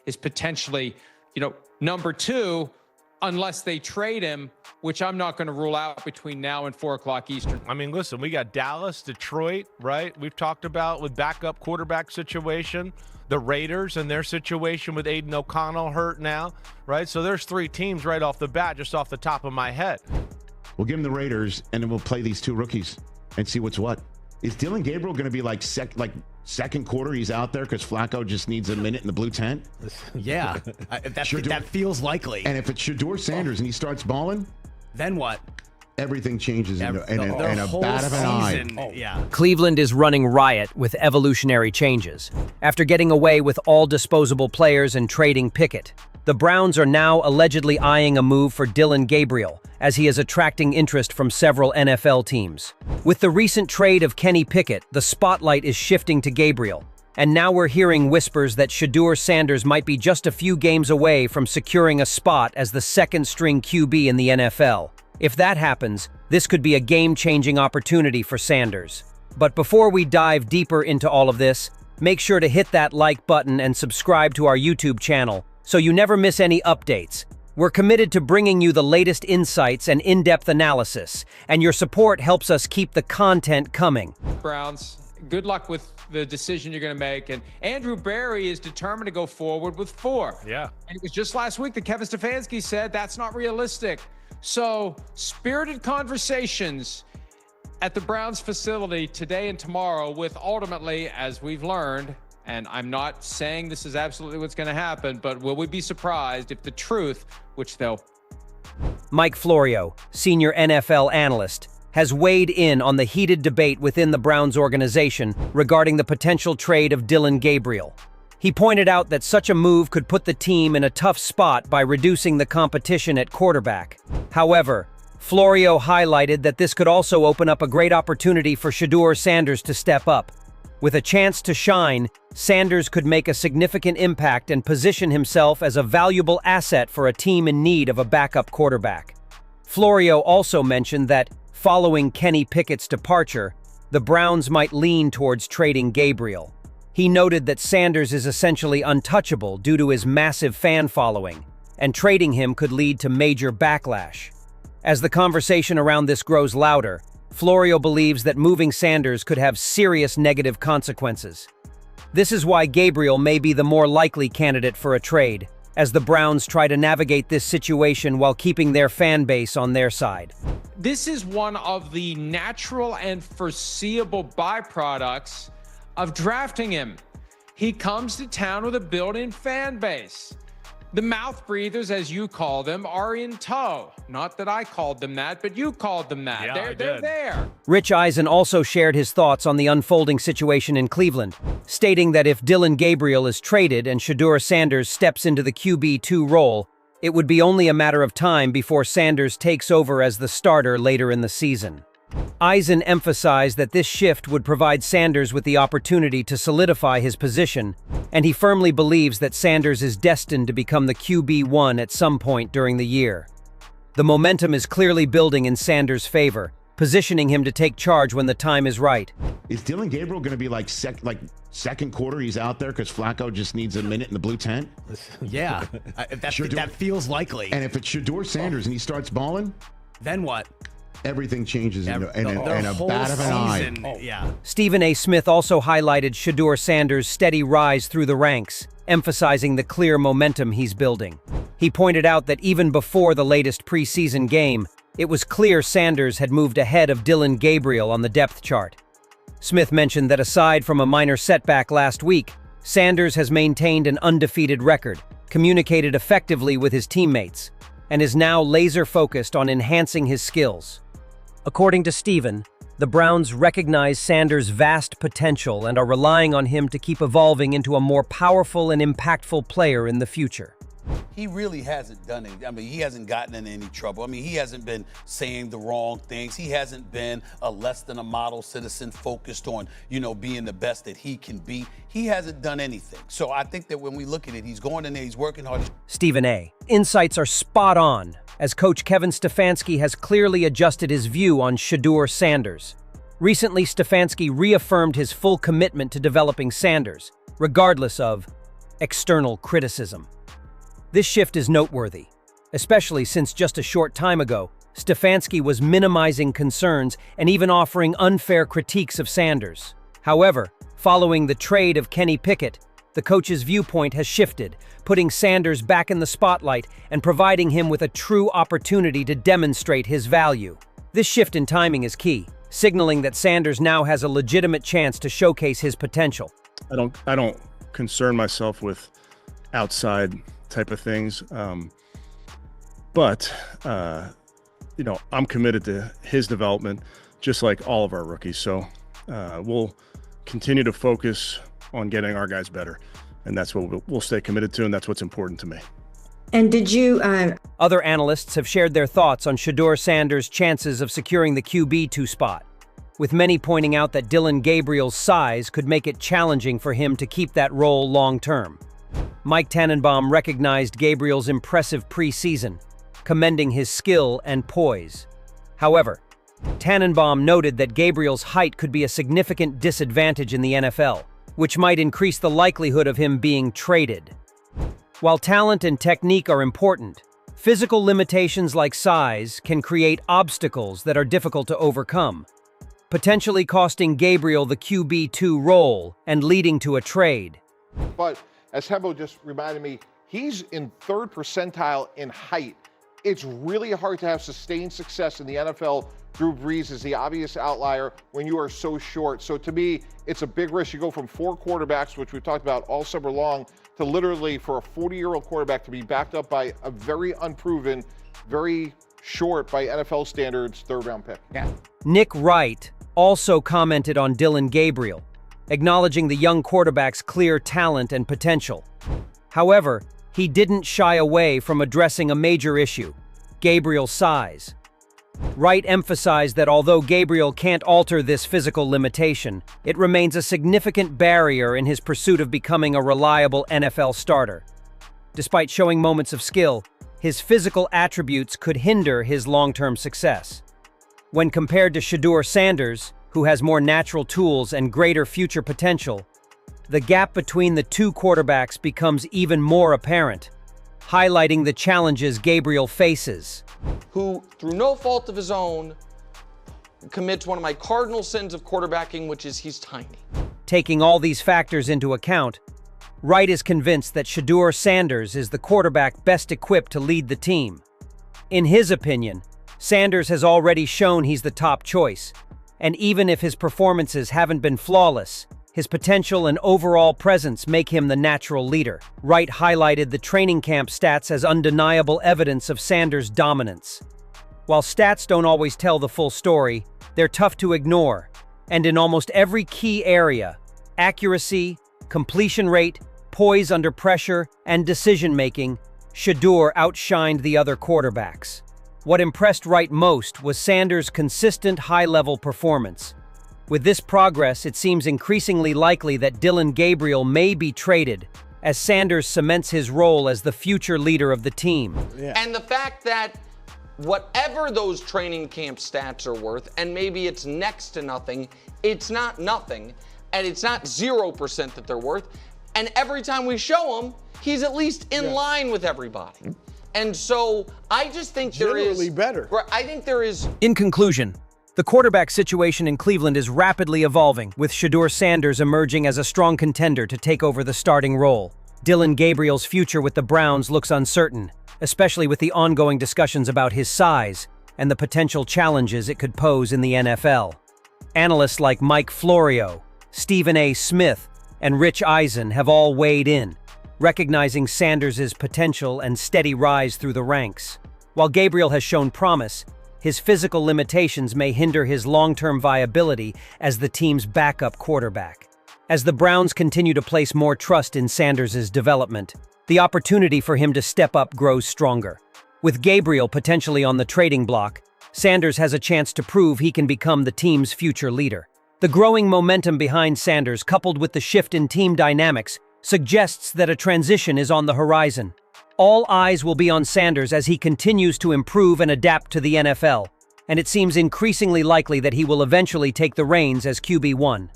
is potentially, number two, unless they trade him, which I'm not going to rule out between now and 4 o'clock Eastern. I mean, listen, we got Dallas, Detroit, right? We've talked about with backup quarterback situation, the Raiders and their situation with Aiden O'Connell hurt now, right? So there's 3 teams right off the bat, just off the top of my head. We'll give him the Raiders, and then we'll play these 2 rookies and see what's what. Is Dillon Gabriel going to be like second quarter he's out there because Flacco just needs a minute in the blue tent? Yeah, that feels likely. And if it's Shedeur Sanders and he starts balling, then what? Everything changes in a whole bat of an eye. Oh. Yeah. Cleveland is running riot with evolutionary changes. After getting away with all disposable players and trading Pickett, the Browns are now allegedly eyeing a move for Dillon Gabriel, as he is attracting interest from several NFL teams. With the recent trade of Kenny Pickett, the spotlight is shifting to Gabriel, and now we're hearing whispers that Shedeur Sanders might be just a few games away from securing a spot as the second-string QB in the NFL. If that happens, this could be a game-changing opportunity for Sanders. But before we dive deeper into all of this, make sure to hit that like button and subscribe to our YouTube channel so you never miss any updates. We're committed to bringing you the latest insights and in-depth analysis, and your support helps us keep the content coming. Browns, good luck with the decision you're going to make. And Andrew Berry is determined to go forward with 4. Yeah. And it was just last week that Kevin Stefanski said that's not realistic. So spirited conversations at the Browns facility today and tomorrow with ultimately, as we've learned, and I'm not saying this is absolutely what's going to happen, but will we be surprised if the truth, which they'll... Mike Florio, senior NFL analyst, has weighed in on the heated debate within the Browns organization regarding the potential trade of Dillon Gabriel. He pointed out that such a move could put the team in a tough spot by reducing the competition at quarterback. However, Florio highlighted that this could also open up a great opportunity for Shedeur Sanders to step up. With a chance to shine, Sanders could make a significant impact and position himself as a valuable asset for a team in need of a backup quarterback. Florio also mentioned that, following Kenny Pickett's departure, the Browns might lean towards trading Gabriel. He noted that Sanders is essentially untouchable due to his massive fan following, and trading him could lead to major backlash. As the conversation around this grows louder, Florio believes that moving Sanders could have serious negative consequences. This is why Gabriel may be the more likely candidate for a trade, as the Browns try to navigate this situation while keeping their fan base on their side. This is one of the natural and foreseeable byproducts of drafting him. He comes to town with a built-in fan base. The mouth breathers, as you call them, are in tow. Not that I called them that, but you called them that. Yeah, they're there. Rich Eisen also shared his thoughts on the unfolding situation in Cleveland, stating that if Dillon Gabriel is traded and Shedeur Sanders steps into the QB2 role, it would be only a matter of time before Sanders takes over as the starter later in the season. Eisen emphasized that this shift would provide Sanders with the opportunity to solidify his position, and he firmly believes that Sanders is destined to become the QB1 at some point during the year. The momentum is clearly building in Sanders' favor, positioning him to take charge when the time is right. Is Dillon Gabriel going to be like second quarter he's out there because Flacco just needs a minute in the blue tent? Yeah, that feels likely. And if it's Shedeur Sanders and he starts balling, then what? Everything changes in a whole bat of an eye. Oh. Yeah. Stephen A. Smith also highlighted Shedeur Sanders' steady rise through the ranks, emphasizing the clear momentum he's building. He pointed out that even before the latest preseason game, it was clear Sanders had moved ahead of Dillon Gabriel on the depth chart. Smith mentioned that aside from a minor setback last week, Sanders has maintained an undefeated record, communicated effectively with his teammates, and is now laser-focused on enhancing his skills. According to Stephen, the Browns recognize Sanders' vast potential and are relying on him to keep evolving into a more powerful and impactful player in the future. He really hasn't done it. I mean, he hasn't gotten in any trouble. I mean, he hasn't been saying the wrong things. He hasn't been a less than a model citizen focused on, being the best that he can be. He hasn't done anything. So I think that when we look at it, he's going in there, he's working hard. Stephen A. Insights are spot on, as Coach Kevin Stefanski has clearly adjusted his view on Shedeur Sanders. Recently, Stefanski reaffirmed his full commitment to developing Sanders, regardless of external criticism. This shift is noteworthy, especially since just a short time ago, Stefanski was minimizing concerns and even offering unfair critiques of Sanders. However, following the trade of Kenny Pickett, the coach's viewpoint has shifted, putting Sanders back in the spotlight and providing him with a true opportunity to demonstrate his value. This shift in timing is key, signaling that Sanders now has a legitimate chance to showcase his potential. I don't concern myself with outside type of things, but I'm committed to his development, just like all of our rookies. So we'll continue to focus on getting our guys better, and that's what we'll stay committed to, and that's what's important to me. And did you... Other analysts have shared their thoughts on Shedeur Sanders' chances of securing the QB2 spot, with many pointing out that Dillon Gabriel's size could make it challenging for him to keep that role long-term. Mike Tannenbaum recognized Gabriel's impressive preseason, commending his skill and poise. However, Tannenbaum noted that Gabriel's height could be a significant disadvantage in the NFL, which might increase the likelihood of him being traded. While talent and technique are important, physical limitations like size can create obstacles that are difficult to overcome, potentially costing Gabriel the QB2 role and leading to a trade. But as Hebo just reminded me, he's in 3rd percentile in height. It's really hard to have sustained success in the NFL. Drew Brees is the obvious outlier when you are so short. So to me, it's a big risk. You go from 4 quarterbacks, which we've talked about all summer long, to literally for a 40-year-old quarterback to be backed up by a very unproven, very short by NFL standards 3rd-round pick. Yeah. Nick Wright also commented on Dillon Gabriel, acknowledging the young quarterback's clear talent and potential. However, he didn't shy away from addressing a major issue: Gabriel's size. Wright emphasized that although Gabriel can't alter this physical limitation, it remains a significant barrier in his pursuit of becoming a reliable NFL starter. Despite showing moments of skill, his physical attributes could hinder his long-term success. When compared to Shedeur Sanders, who has more natural tools and greater future potential, the gap between the two quarterbacks becomes even more apparent, highlighting the challenges Gabriel faces. Who, through no fault of his own, commits one of my cardinal sins of quarterbacking, which is he's tiny. Taking all these factors into account, Wright is convinced that Shedeur Sanders is the quarterback best equipped to lead the team. In his opinion, Sanders has already shown he's the top choice, and even if his performances haven't been flawless, his potential and overall presence make him the natural leader. Wright highlighted the training camp stats as undeniable evidence of Sanders' dominance. While stats don't always tell the full story, they're tough to ignore, and in almost every key area, accuracy, completion rate, poise under pressure, and decision-making, Shedeur outshined the other quarterbacks. What impressed Wright most was Sanders' consistent high-level performance. With this progress, it seems increasingly likely that Dillon Gabriel may be traded, as Sanders cements his role as the future leader of the team. And the fact that whatever those training camp stats are worth, and maybe it's next to nothing, it's not nothing, and it's not 0% that they're worth, and every time we show him, he's at least in line with everybody. And so I just think there is... Generally better. I think there is... In conclusion, the quarterback situation in Cleveland is rapidly evolving, with Shedeur Sanders emerging as a strong contender to take over the starting role. Dillon Gabriel's future with the Browns looks uncertain, especially with the ongoing discussions about his size and the potential challenges it could pose in the NFL. Analysts like Mike Florio, Stephen A. Smith, and Rich Eisen have all weighed in, recognizing Sanders' potential and steady rise through the ranks. While Gabriel has shown promise, his physical limitations may hinder his long-term viability as the team's backup quarterback. As the Browns continue to place more trust in Sanders' development, the opportunity for him to step up grows stronger. With Gabriel potentially on the trading block, Sanders has a chance to prove he can become the team's future leader. The growing momentum behind Sanders, coupled with the shift in team dynamics, suggests that a transition is on the horizon. All eyes will be on Sanders as he continues to improve and adapt to the NFL, and it seems increasingly likely that he will eventually take the reins as QB1,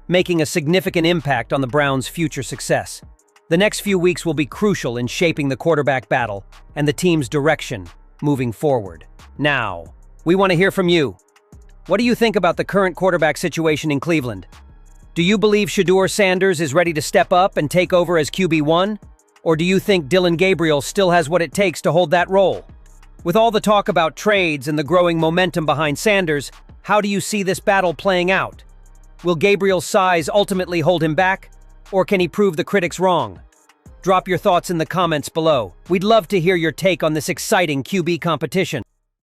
making a significant impact on the Browns' future success. The next few weeks will be crucial in shaping the quarterback battle and the team's direction moving forward. Now, we want to hear from you. What do you think about the current quarterback situation in Cleveland? Do you believe Shedeur Sanders is ready to step up and take over as QB1? Or do you think Dillon Gabriel still has what it takes to hold that role? With all the talk about trades and the growing momentum behind Sanders, how do you see this battle playing out? Will Gabriel's size ultimately hold him back? Or can he prove the critics wrong? Drop your thoughts in the comments below. We'd love to hear your take on this exciting QB competition.